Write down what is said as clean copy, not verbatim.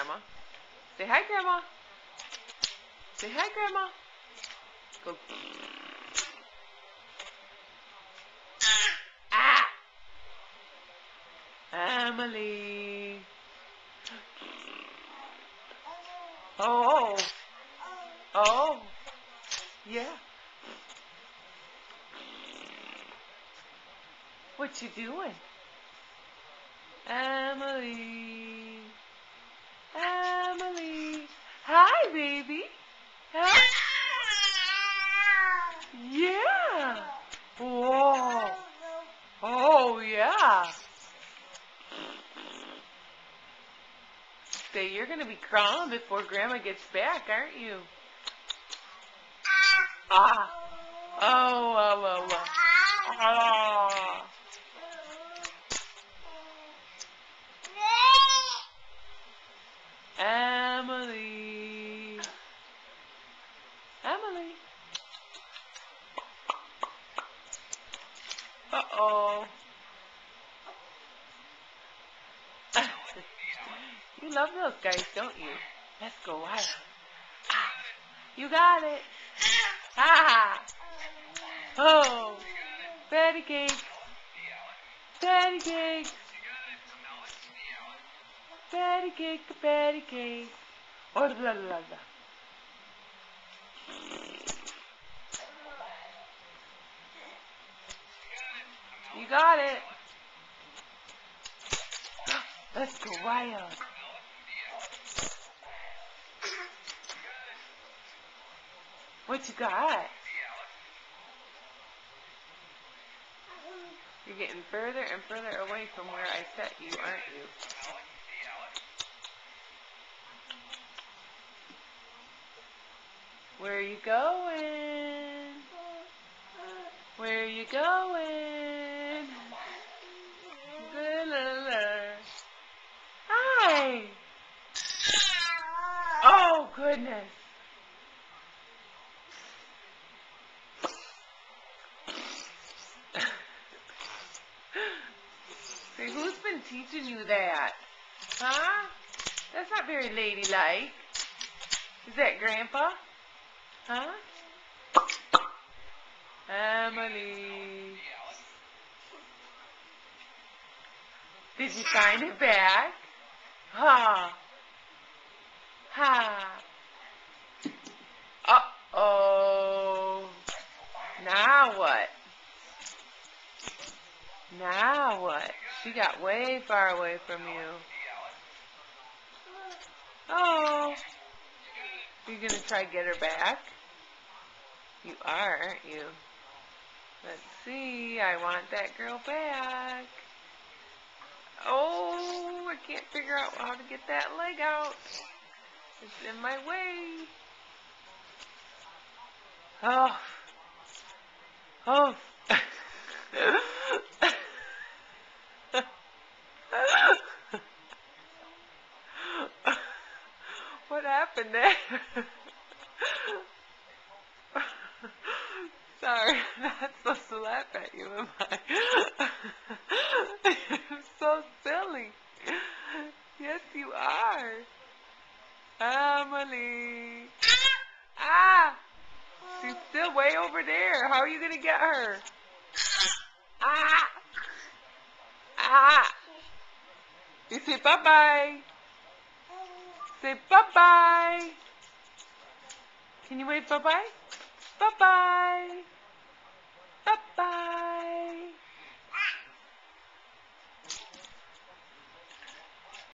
Grandma. Say hi, Grandma. Say hi, Grandma. Go. Ah! Emily. Oh. Oh. Yeah. What you doing? Emily. Emily. Hi, baby. Huh? Yeah. Whoa. Oh, yeah. Say, you're going to be crawling before Grandma gets back, aren't you? Ah. Oh, oh, oh, oh. Ah. Emily. Emily. Uh-oh. You love those guys, don't you? Let's go wild. Ah. You got it. Ah. Oh. Patty cake. Patty cake. Patty cake, patty cake. Oh, la la la. You got it. Let's go wild. What you got? You're getting further and further away from where I set you, aren't you? Where are you going? Where are you going? Hi. Oh, goodness. Say, who's been teaching you that? Huh? That's not very ladylike. Is that Grandpa? Huh? Emily. Did you find it back? Ha. Ha. Uh-oh. Now what? Now what? She got way far away from you. Oh. You're going to try to get her back? You are, aren't you? Let's see. I want that girl back. Oh, I can't figure out how to get that leg out. It's in my way. Oh. Oh. What happened there? Sorry, I'm not supposed to laugh at you, am I? You're so silly. Yes, you are. Emily. Ah! She's still way over there. How are you going to get her? Ah! Ah! You say bye-bye. Say bye-bye. Can you wave bye-bye? Bye-bye.